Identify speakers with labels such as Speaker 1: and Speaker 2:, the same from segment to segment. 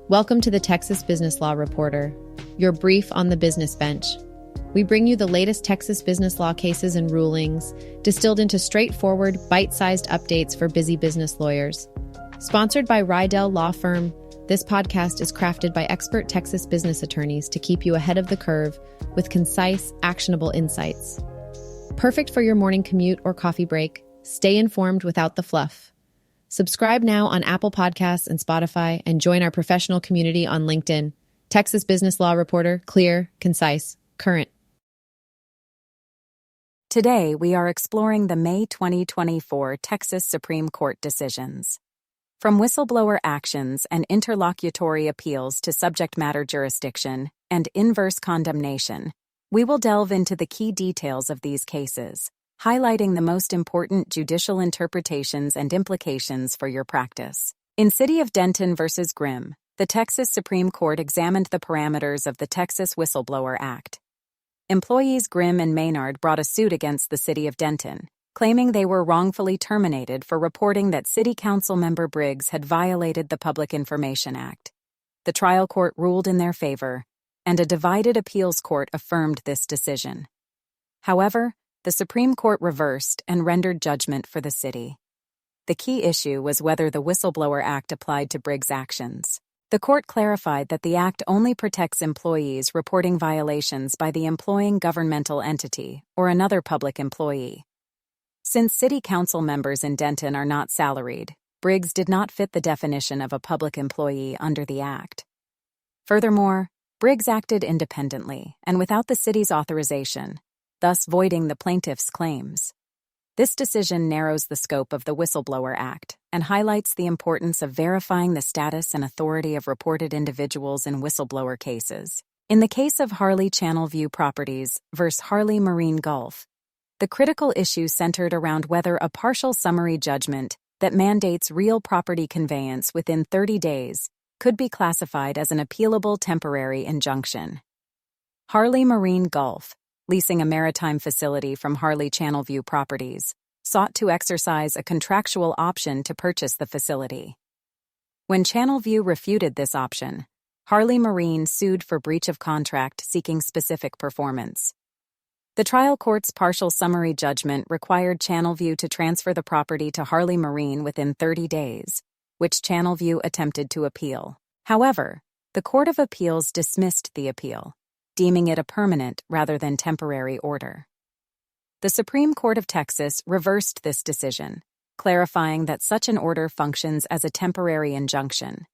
Speaker 1: Welcome to the Texas Business Law Reporter, your brief on the business bench. We bring you the latest Texas business law cases and rulings, distilled into straightforward, bite-sized updates for busy business lawyers. Sponsored by Rydell Law Firm, this podcast is crafted by expert Texas business attorneys to keep you ahead of the curve with concise, actionable insights. Perfect for your morning commute or coffee break, stay informed without the fluff. Subscribe now on Apple Podcasts and Spotify and join our professional community on LinkedIn. Texas Business Law Reporter, clear, concise, current.
Speaker 2: Today, we are exploring the May 2024 Texas Supreme Court decisions. From whistleblower actions and interlocutory appeals to subject matter jurisdiction and inverse condemnation, we will delve into the key details of these cases, highlighting the most important judicial interpretations and implications for your practice. In City of Denton v. Grimm, the Texas Supreme Court examined the parameters of the Texas Whistleblower Act. Employees Grimm and Maynard brought a suit against the City of Denton, claiming they were wrongfully terminated for reporting that City Council member Briggs had violated the Public Information Act. The trial court ruled in their favor, and a divided appeals court affirmed this decision. However, the Supreme Court reversed and rendered judgment for the city. The key issue was whether the Whistleblower Act applied to Briggs' actions. The court clarified that the act only protects employees reporting violations by the employing governmental entity or another public employee. Since city council members in Denton are not salaried, Briggs did not fit the definition of a public employee under the act. Furthermore, Briggs acted independently and without the city's authorization, thus voiding the plaintiff's claims. This decision narrows the scope of the Whistleblower Act and highlights the importance of verifying the status and authority of reported individuals in whistleblower cases. In the case of Harley Channelview Properties v. Harley Marine Gulf, the critical issue centered around whether a partial summary judgment that mandates real property conveyance within 30 days could be classified as an appealable temporary injunction. Harley Marine Gulf, leasing a maritime facility from Harley Channelview Properties, sought to exercise a contractual option to purchase the facility. When Channelview refuted this option, Harley Marine sued for breach of contract seeking specific performance. The trial court's partial summary judgment required Channelview to transfer the property to Harley Marine within 30 days, which Channelview attempted to appeal. However, the Court of Appeals dismissed the appeal, deeming it a permanent rather than temporary order. The Supreme Court of Texas reversed this decision, clarifying that such an order functions as a temporary injunction.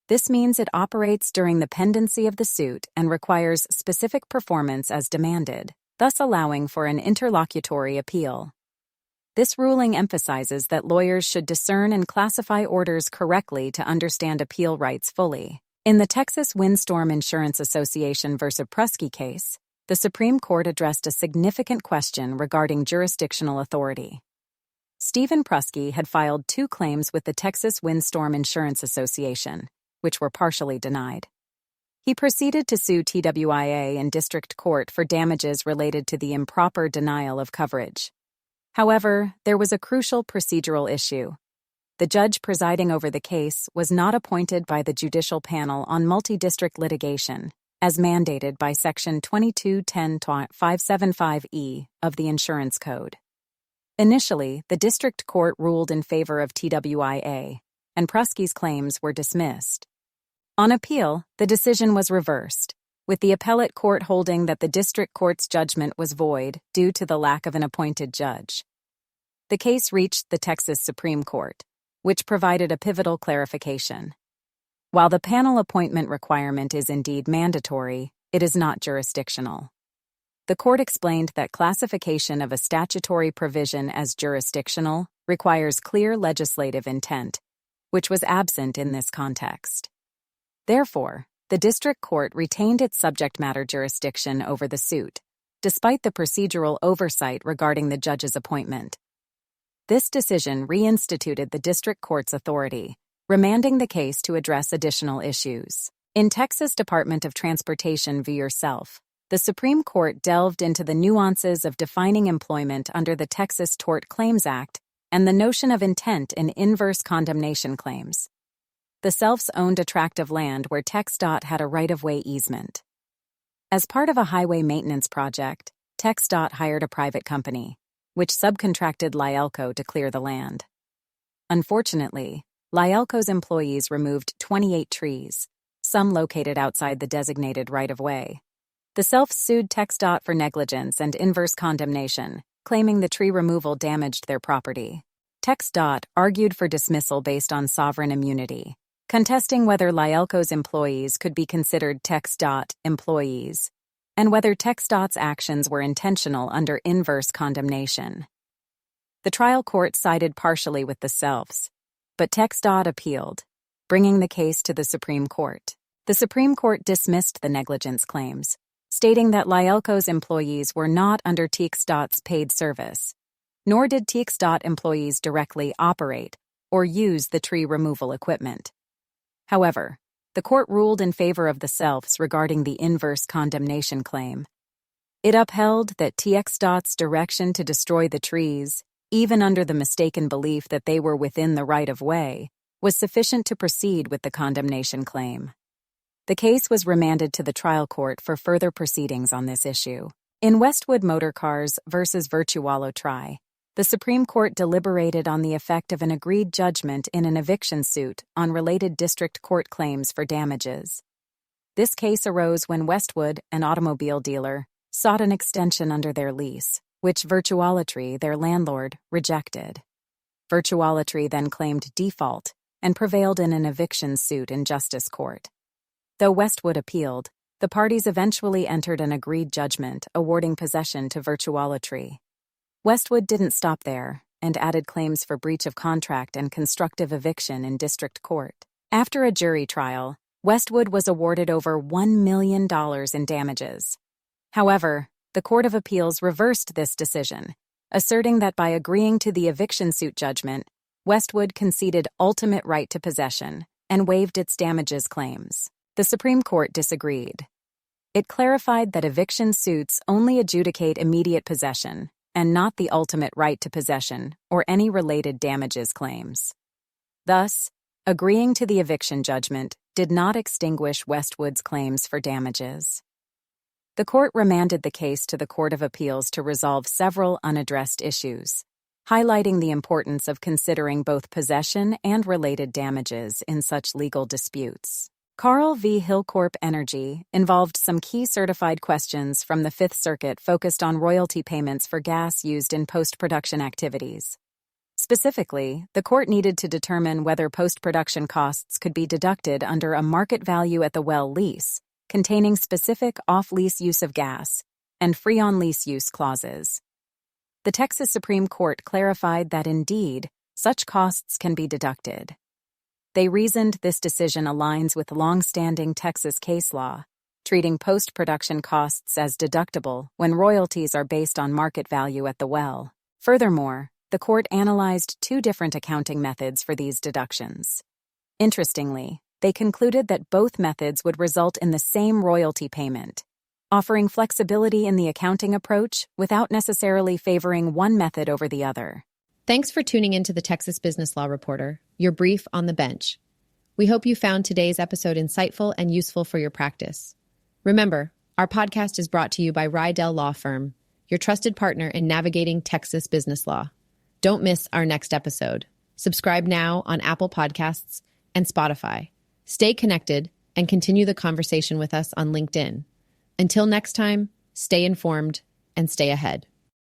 Speaker 2: This means it operates during the pendency of the suit and requires specific performance as demanded, thus allowing for an interlocutory appeal. This ruling emphasizes that lawyers should discern and classify orders correctly to understand appeal rights fully. In the Texas Windstorm Insurance Association v. Prusky case, the Supreme Court addressed a significant question regarding jurisdictional authority. Stephen Prusky had filed 2 claims with the Texas Windstorm Insurance Association, which were partially denied. He proceeded to sue TWIA in district court for damages related to the improper denial of coverage. However, there was a crucial procedural issue. The judge presiding over the case was not appointed by the Judicial Panel on Multi-District Litigation, as mandated by Section 2210.575E of the Insurance Code. Initially, the district court ruled in favor of TWIA, and Prusky's claims were dismissed. On appeal, the decision was reversed, with the appellate court holding that the district court's judgment was void due to the lack of an appointed judge. The case reached the Texas Supreme Court, which provided a pivotal clarification. While the panel appointment requirement is indeed mandatory, it is not jurisdictional. The court explained that classification of a statutory provision as jurisdictional requires clear legislative intent, which was absent in this context. Therefore, the district court retained its subject matter jurisdiction over the suit, despite the procedural oversight regarding the judge's appointment. This decision reinstituted the district court's authority, remanding the case to address additional issues. In Texas Department of Transportation v. Yourself, the Supreme Court delved into the nuances of defining employment under the Texas Tort Claims Act and the notion of intent in inverse condemnation claims. the Selfs owned a tract of land where TxDOT had a right-of-way easement. As part of a highway maintenance project, TxDOT hired a private company, which subcontracted Lyelco to clear the land. Unfortunately, Lyelco's employees removed 28 trees, some located outside the designated right-of-way. The Selfs sued TxDOT for negligence and inverse condemnation, claiming the tree removal damaged their property. TxDOT argued for dismissal based on sovereign immunity, contesting whether Lyelco's employees could be considered TxDOT employees, and whether TxDOT's actions were intentional under inverse condemnation. The trial court sided partially with the Selfs, but TxDOT appealed, bringing the case to the Supreme Court. The Supreme Court dismissed the negligence claims, stating that Lyelco's employees were not under TxDOT's paid service, nor did TxDOT employees directly operate or use the tree removal equipment. However, the court ruled in favor of the Selfs regarding the inverse condemnation claim. It upheld that TxDOT's direction to destroy the trees, even under the mistaken belief that they were within the right-of-way, was sufficient to proceed with the condemnation claim. The case was remanded to the trial court for further proceedings on this issue. In Westwood Motor Cars v. Virtualo Tri, the Supreme Court deliberated on the effect of an agreed judgment in an eviction suit on related district court claims for damages. This case arose when Westwood, an automobile dealer, sought an extension under their lease, which Virtualatry, their landlord, rejected. Virtualatry then claimed default and prevailed in an eviction suit in justice court. Though Westwood appealed, the parties eventually entered an agreed judgment awarding possession to Virtualatry. Westwood didn't stop there and added claims for breach of contract and constructive eviction in district court. After a jury trial, Westwood was awarded over $1 million in damages. However, the Court of Appeals reversed this decision, asserting that by agreeing to the eviction suit judgment, Westwood conceded ultimate right to possession and waived its damages claims. The Supreme Court disagreed. It clarified that eviction suits only adjudicate immediate possession and not the ultimate right to possession or any related damages claims. Thus, agreeing to the eviction judgment did not extinguish Westwood's claims for damages. The court remanded the case to the Court of Appeals to resolve several unaddressed issues, highlighting the importance of considering both possession and related damages in such legal disputes. Carl v. Hillcorp Energy involved some key certified questions from the Fifth Circuit focused on royalty payments for gas used in post-production activities. Specifically, the court needed to determine whether post-production costs could be deducted under a market value at the well lease, containing specific off-lease use of gas, and free-on-lease use clauses. The Texas Supreme Court clarified that indeed, such costs can be deducted. They reasoned this decision aligns with long-standing Texas case law, treating post-production costs as deductible when royalties are based on market value at the well. Furthermore, the court analyzed two different accounting methods for these deductions. Interestingly, they concluded that both methods would result in the same royalty payment, offering flexibility in the accounting approach without necessarily favoring one method over the other.
Speaker 1: Thanks for tuning into the Texas Business Law Reporter, your brief on the bench. We hope you found today's episode insightful and useful for your practice. Remember, our podcast is brought to you by Rydell Law Firm, your trusted partner in navigating Texas business law. Don't miss our next episode. Subscribe now on Apple Podcasts and Spotify. Stay connected and continue the conversation with us on LinkedIn. Until next time, stay informed and stay ahead.